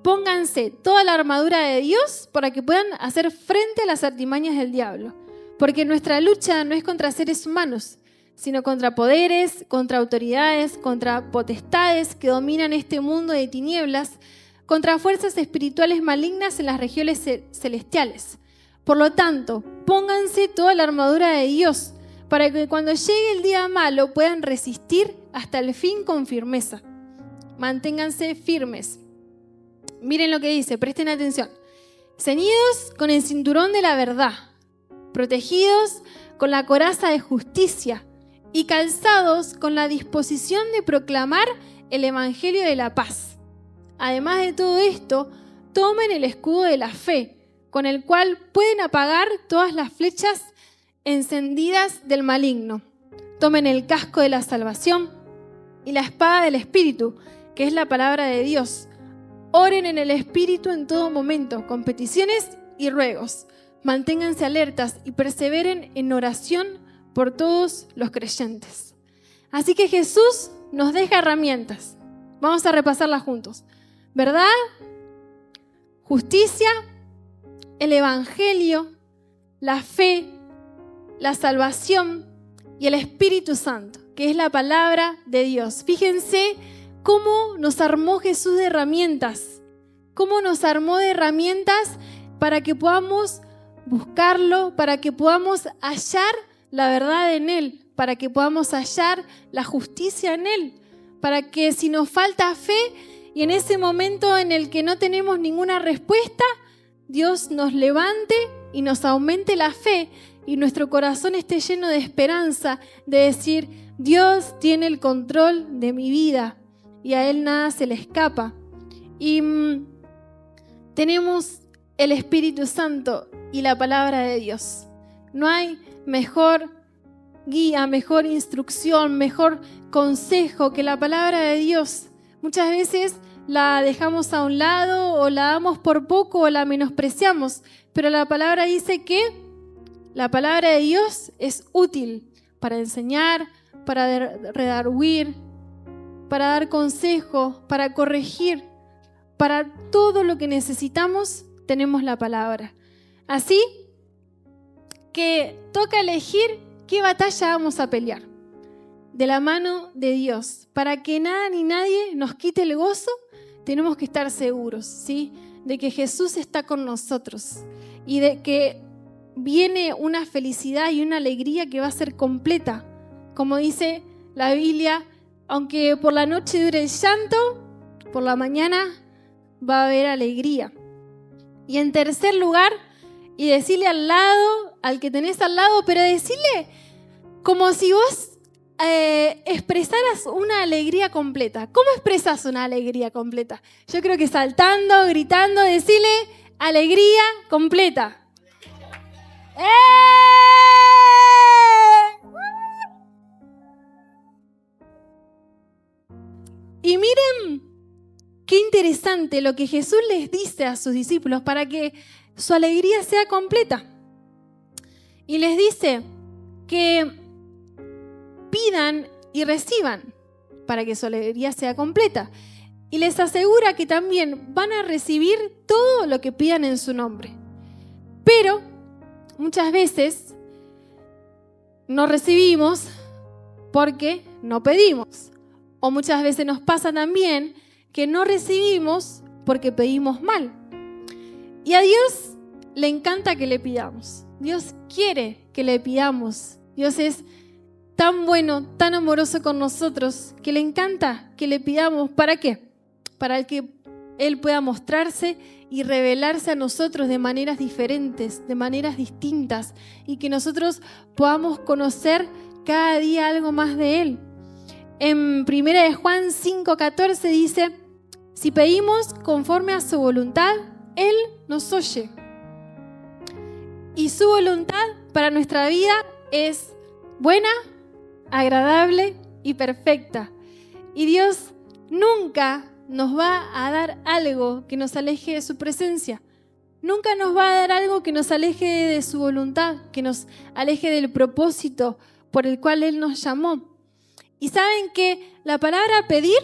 Pónganse toda la armadura de Dios para que puedan hacer frente a las artimañas del diablo. Porque nuestra lucha no es contra seres humanos, sino contra poderes, contra autoridades, contra potestades que dominan este mundo de tinieblas, contra fuerzas espirituales malignas en las regiones celestiales. Por lo tanto, pónganse toda la armadura de Dios para que cuando llegue el día malo puedan resistir hasta el fin con firmeza. Manténganse firmes. Miren lo que dice, presten atención. Ceñidos con el cinturón de la verdad, protegidos con la coraza de justicia y calzados con la disposición de proclamar el evangelio de la paz. Además de todo esto, tomen el escudo de la fe, con el cual pueden apagar todas las flechas encendidas del maligno. Tomen el casco de la salvación y la espada del Espíritu, que es la palabra de Dios. Oren en el Espíritu en todo momento, con peticiones y ruegos. Manténganse alertas y perseveren en oración por todos los creyentes. Así que Jesús nos deja herramientas. Vamos a repasarlas juntos. ¿Verdad? Justicia, el Evangelio, la fe, la salvación y el Espíritu Santo, que es la palabra de Dios. Fíjense cómo nos armó Jesús de herramientas, cómo nos armó de herramientas para que podamos buscarlo, para que podamos hallar la verdad en Él, para que podamos hallar la justicia en Él, para que si nos falta fe y en ese momento en el que no tenemos ninguna respuesta, Dios nos levante y nos aumente la fe y nuestro corazón esté lleno de esperanza, de decir, Dios tiene el control de mi vida y a Él nada se le escapa. Y tenemos el Espíritu Santo y la palabra de Dios. No hay mejor guía, mejor instrucción, mejor consejo que la palabra de Dios. Muchas veces la dejamos a un lado o la damos por poco o la menospreciamos, pero la palabra dice que la palabra de Dios es útil para enseñar, para redarguir, para dar consejo, para corregir, para todo lo que necesitamos tenemos la palabra. Así que toca elegir qué batalla vamos a pelear de la mano de Dios. Para que nada ni nadie nos quite el gozo, tenemos que estar seguros, ¿sí?, de que Jesús está con nosotros y de que viene una felicidad y una alegría que va a ser completa. Como dice la Biblia, aunque por la noche dure el llanto, por la mañana va a haber alegría. Y en tercer lugar, y decirle al lado, al que tenés al lado, pero decirle como si vos expresaras una alegría completa. ¿Cómo expresas una alegría completa? Yo creo que saltando, gritando, decirle alegría completa. Y miren qué interesante lo que Jesús les dice a sus discípulos para que su alegría sea completa. Y les dice que pidan y reciban para que su alegría sea completa. Y les asegura que también van a recibir todo lo que pidan en su nombre. Pero muchas veces no recibimos porque no pedimos. O muchas veces nos pasa también que no recibimos porque pedimos mal. Y a Dios le encanta que le pidamos. Dios quiere que le pidamos. Dios es tan bueno, tan amoroso con nosotros, que le encanta que le pidamos. ¿Para qué? para que Él pueda mostrarse y revelarse a nosotros de maneras diferentes, de maneras distintas, y que nosotros podamos conocer cada día algo más de Él. En 1 Juan 5:14 dice: si pedimos conforme a su voluntad, Él nos oye. Y su voluntad para nuestra vida es buena, agradable y perfecta. Y Dios nunca nos va a dar algo que nos aleje de su presencia. Nunca nos va a dar algo que nos aleje de su voluntad, que nos aleje del propósito por el cual Él nos llamó. Y saben que la palabra pedir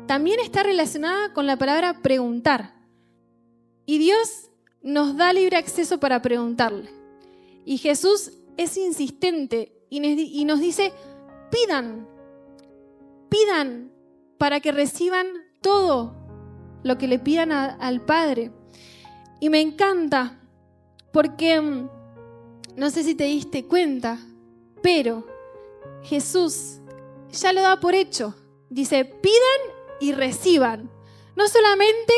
también está relacionada con la palabra preguntar. Y Dios nos da libre acceso para preguntarle. Y Jesús es insistente y nos dice: pidan para que reciban todo lo que le pidan al Padre. Y me encanta porque no sé si te diste cuenta, pero Jesús ya lo da por hecho. Dice: pidan y reciban. No solamente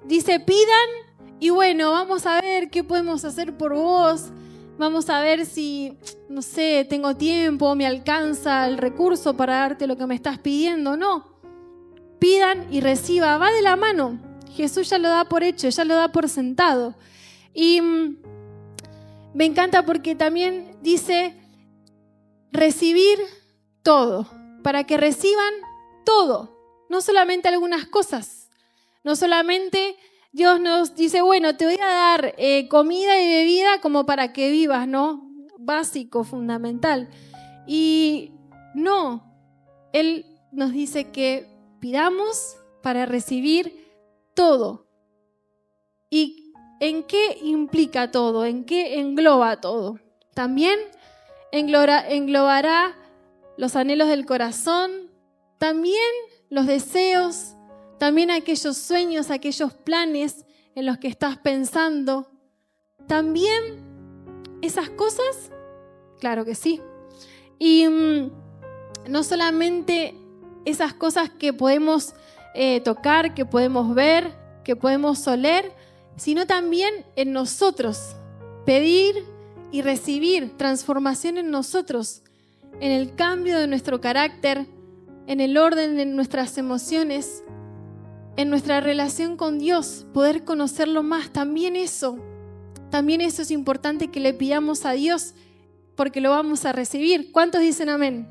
dice pidan y bueno, vamos a ver qué podemos hacer por vos. Vamos a ver si, no sé, tengo tiempo, me alcanza el recurso para darte lo que me estás pidiendo. No. Pidan y reciban. Va de la mano. Jesús ya lo da por hecho, ya lo da por sentado. Y me encanta porque también dice recibir todo. Para que reciban todo. No solamente algunas cosas. No solamente Dios nos dice, bueno, te voy a dar comida y bebida como para que vivas, ¿no? Básico, fundamental. Y no, Él nos dice que pidamos para recibir todo. ¿Y en qué implica todo? ¿En qué engloba todo? También englobará los anhelos del corazón, también los deseos, también aquellos sueños, aquellos planes en los que estás pensando. ¿También esas cosas? Claro que sí. Y no solamente esas cosas que podemos tocar, que podemos ver, que podemos oler, sino también en nosotros. Pedir y recibir transformación en nosotros, en el cambio de nuestro carácter, en el orden de nuestras emociones, en nuestra relación con Dios, poder conocerlo más. También eso es importante que le pidamos a Dios, porque lo vamos a recibir. ¿Cuántos dicen amén?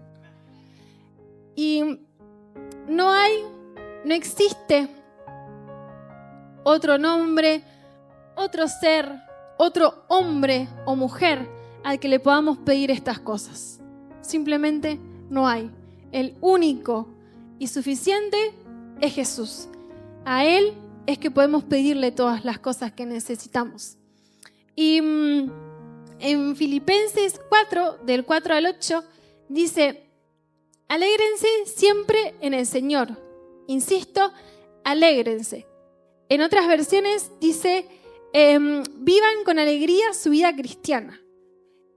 Y no existe otro nombre, otro ser, otro hombre o mujer al que le podamos pedir estas cosas. Simplemente no hay. El único y suficiente es Jesús. A Él es que podemos pedirle todas las cosas que necesitamos. Y en Filipenses 4, del 4 al 8, dice: alégrense siempre en el Señor. Insisto, alégrense. En otras versiones dice: vivan con alegría su vida cristiana.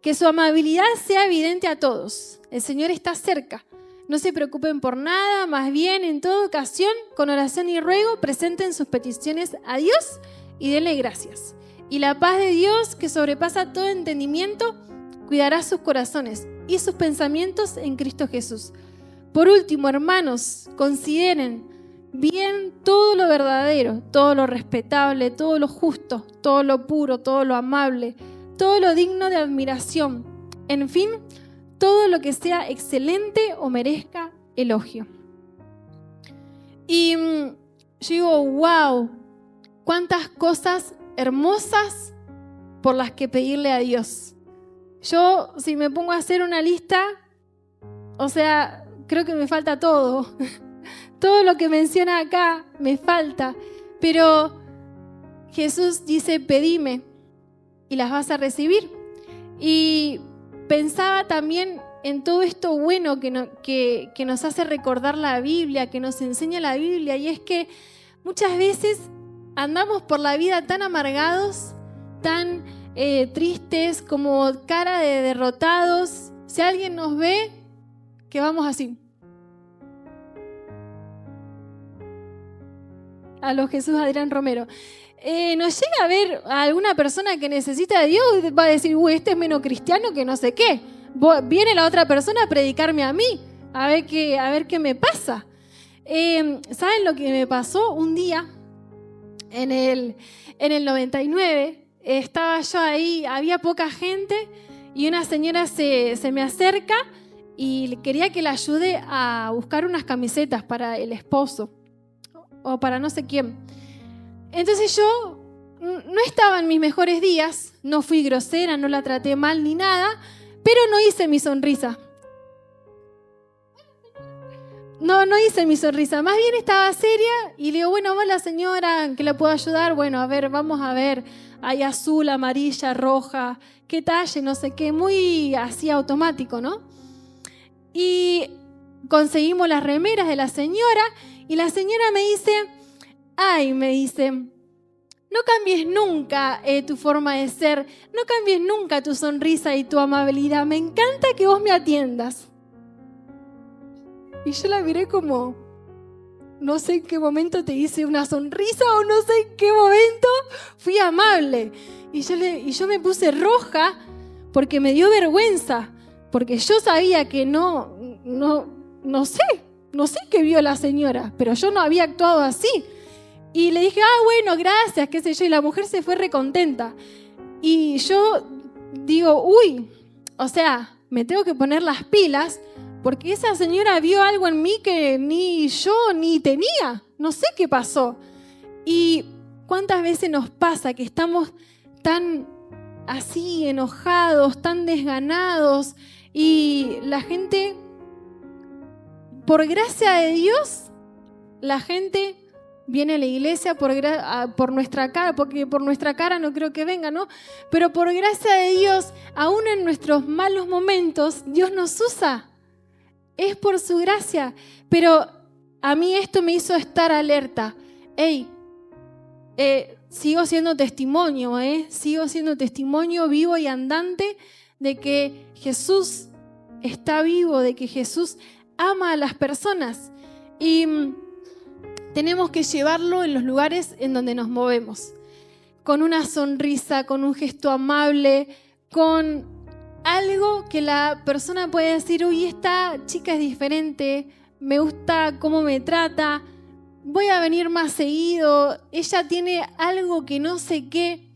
Que su amabilidad sea evidente a todos. El Señor está cerca. No se preocupen por nada, más bien en toda ocasión, con oración y ruego, presenten sus peticiones a Dios y denle gracias. Y la paz de Dios, que sobrepasa todo entendimiento, cuidará sus corazones y sus pensamientos en Cristo Jesús. Por último, hermanos, consideren bien todo lo verdadero, todo lo respetable, todo lo justo, todo lo puro, todo lo amable, todo lo digno de admiración. En fin, todo lo que sea excelente o merezca elogio. Y yo digo, wow, cuántas cosas hermosas por las que pedirle a Dios. Yo, si me pongo a hacer una lista, o sea, creo que me falta todo. Todo lo que menciona acá me falta. Pero Jesús dice, pedime y las vas a recibir. Y pensaba también en todo esto bueno que nos hace recordar la Biblia, que nos enseña la Biblia, y es que muchas veces andamos por la vida tan amargados, tan tristes, como cara de derrotados. Si alguien nos ve, que vamos así. a los Jesús Adrián Romero. Nos llega a ver a alguna persona que necesita de Dios y va a decir, uy, este es menos cristiano que no sé qué. Viene la otra persona a predicarme a mí, a ver qué me pasa. ¿Saben lo que me pasó un día? En el 99, estaba yo ahí, había poca gente y una señora se me acerca y quería que la ayude a buscar unas camisetas para el esposo o para no sé quién. Entonces yo no estaba en mis mejores días, no fui grosera, no la traté mal ni nada, pero no hice mi sonrisa. No hice mi sonrisa, más bien estaba seria y le digo, bueno, hola señora, ¿en qué le puedo ayudar? Bueno, a ver, vamos a ver, hay azul, amarilla, roja, qué talle, no sé qué, muy así automático, ¿no? Y conseguimos las remeras de la señora y la señora me dice, no cambies nunca tu forma de ser, no cambies nunca tu sonrisa y tu amabilidad, me encanta que vos me atiendas. Y yo la miré como, no sé en qué momento te hice una sonrisa o no sé en qué momento fui amable. Y yo me puse roja porque me dio vergüenza, porque yo sabía que no sé qué vio la señora, pero yo no había actuado así. Y le dije, bueno, gracias, qué sé yo, y la mujer se fue recontenta. Y yo digo, o sea, me tengo que poner las pilas, porque esa señora vio algo en mí que ni yo ni tenía. No sé qué pasó. Y cuántas veces nos pasa que estamos tan así enojados, tan desganados, y la gente, por gracia de Dios, la gente viene a la iglesia por nuestra cara, porque por nuestra cara no creo que venga, ¿no? Pero por gracia de Dios, aún en nuestros malos momentos, Dios nos usa. Es por su gracia, pero a mí esto me hizo estar alerta. Sigo siendo testimonio, sigo siendo testimonio vivo y andante de que Jesús está vivo, de que Jesús ama a las personas y tenemos que llevarlo en los lugares en donde nos movemos, con una sonrisa, con un gesto amable, con algo que la persona puede decir, esta chica es diferente, me gusta cómo me trata, voy a venir más seguido, ella tiene algo que no sé qué.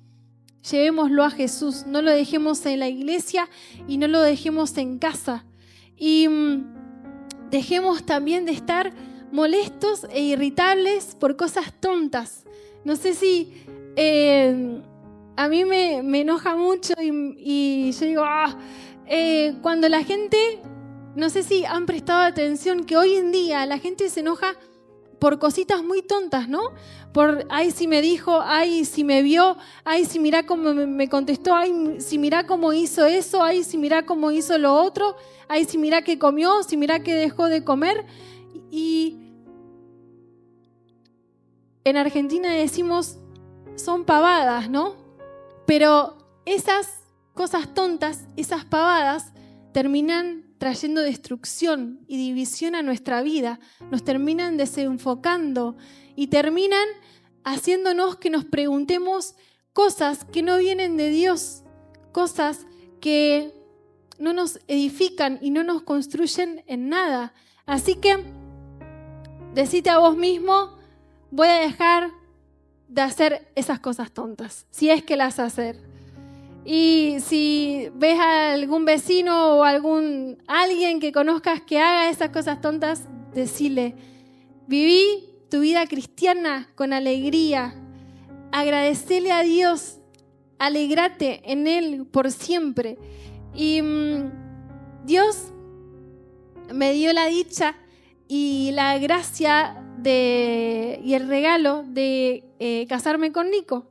Llevémoslo a Jesús, no lo dejemos en la iglesia y no lo dejemos en casa. Y dejemos también de estar molestos e irritables por cosas tontas. No sé si... a mí me enoja mucho y yo digo, cuando la gente, no sé si han prestado atención que hoy en día la gente se enoja por cositas muy tontas, ¿no? Por, si me dijo, si me vio, si mirá cómo me contestó, si mirá cómo hizo eso, si mirá cómo hizo lo otro, si mirá qué comió, si mirá qué dejó de comer. Y en Argentina decimos, son pavadas, ¿no? Pero esas cosas tontas, esas pavadas, terminan trayendo destrucción y división a nuestra vida, nos terminan desenfocando y terminan haciéndonos que nos preguntemos cosas que no vienen de Dios, cosas que no nos edifican y no nos construyen en nada. Así que decite a vos mismo, voy a dejar de hacer esas cosas tontas, si es que las hacer. Y si ves a algún vecino o alguien que conozcas que haga esas cosas tontas, decile, viví tu vida cristiana con alegría, agradecele a Dios, alegrate en Él por siempre. Y Dios me dio la dicha y la gracia y el regalo de casarme con Nico.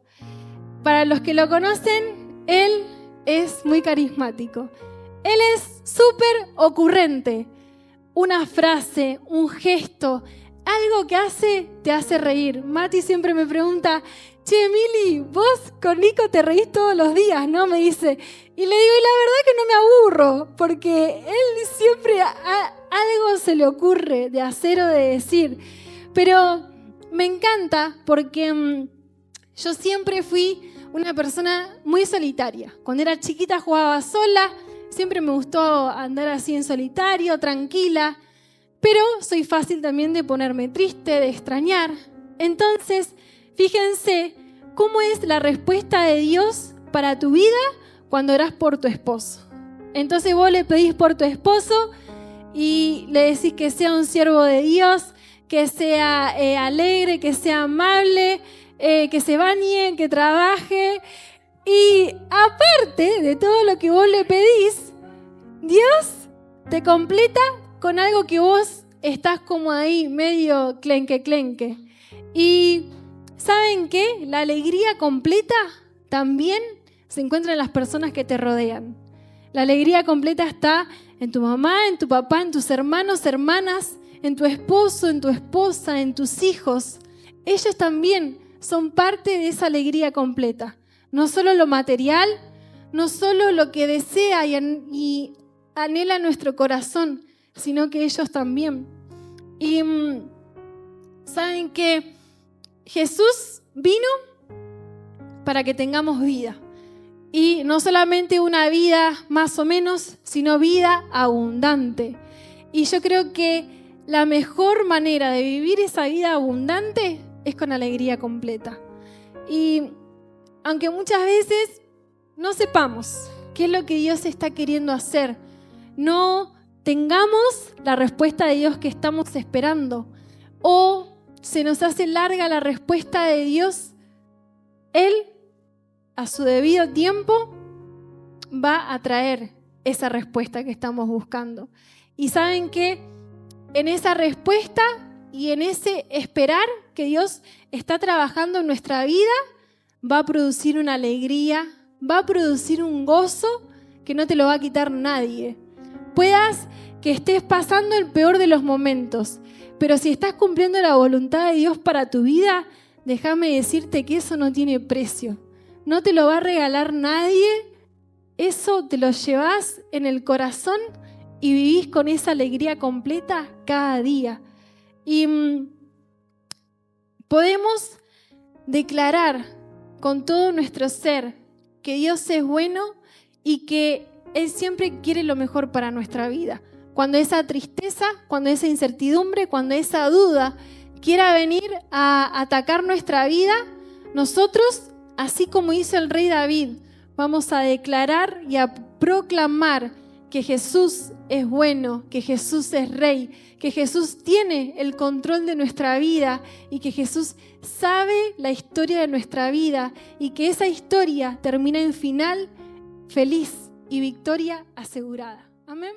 Para los que lo conocen, él es muy carismático. Él es súper ocurrente. Una frase, un gesto, algo que te hace reír. Mati siempre me pregunta, che, Mili, vos con Nico te reís todos los días, ¿no? Me dice. Y le digo, y la verdad que no me aburro, porque él siempre algo se le ocurre de hacer o de decir. Pero me encanta porque yo siempre fui una persona muy solitaria. Cuando era chiquita jugaba sola, siempre me gustó andar así en solitario, tranquila, pero soy fácil también de ponerme triste, de extrañar. Entonces, fíjense cómo es la respuesta de Dios para tu vida cuando orás por tu esposo. Entonces vos le pedís por tu esposo y le decís que sea un siervo de Dios, que sea alegre, que sea amable, que se bañe, que trabaje. Y aparte de todo lo que vos le pedís, Dios te completa con algo que vos estás como ahí, medio clenque. Y ¿saben qué? La alegría completa también se encuentra en las personas que te rodean. La alegría completa está en tu mamá, en tu papá, en tus hermanos, hermanas, en tu esposo, en tu esposa, en tus hijos. Ellos también son parte de esa alegría completa. No solo lo material, no solo lo que desea y anhela nuestro corazón, sino que ellos también. Y ¿saben qué? Jesús vino para que tengamos vida. Y no solamente una vida más o menos, sino vida abundante. Y yo creo que la mejor manera de vivir esa vida abundante es con alegría completa. Y aunque muchas veces no sepamos qué es lo que Dios está queriendo hacer, no tengamos la respuesta de Dios que estamos esperando, o se nos hace larga la respuesta de Dios, Él, a su debido tiempo, va a traer esa respuesta que estamos buscando. Y saben que en esa respuesta y en ese esperar que Dios está trabajando en nuestra vida, va a producir una alegría, va a producir un gozo que no te lo va a quitar nadie. Puedas que estés pasando el peor de los momentos, pero si estás cumpliendo la voluntad de Dios para tu vida, déjame decirte que eso no tiene precio. No te lo va a regalar nadie, eso te lo llevas en el corazón y vivís con esa alegría completa cada día. Y podemos declarar con todo nuestro ser que Dios es bueno y que Él siempre quiere lo mejor para nuestra vida. Cuando esa tristeza, cuando esa incertidumbre, cuando esa duda quiera venir a atacar nuestra vida, nosotros, así como hizo el rey David, vamos a declarar y a proclamar que Jesús es bueno, que Jesús es rey, que Jesús tiene el control de nuestra vida y que Jesús sabe la historia de nuestra vida y que esa historia termina en final feliz y victoria asegurada. Amén.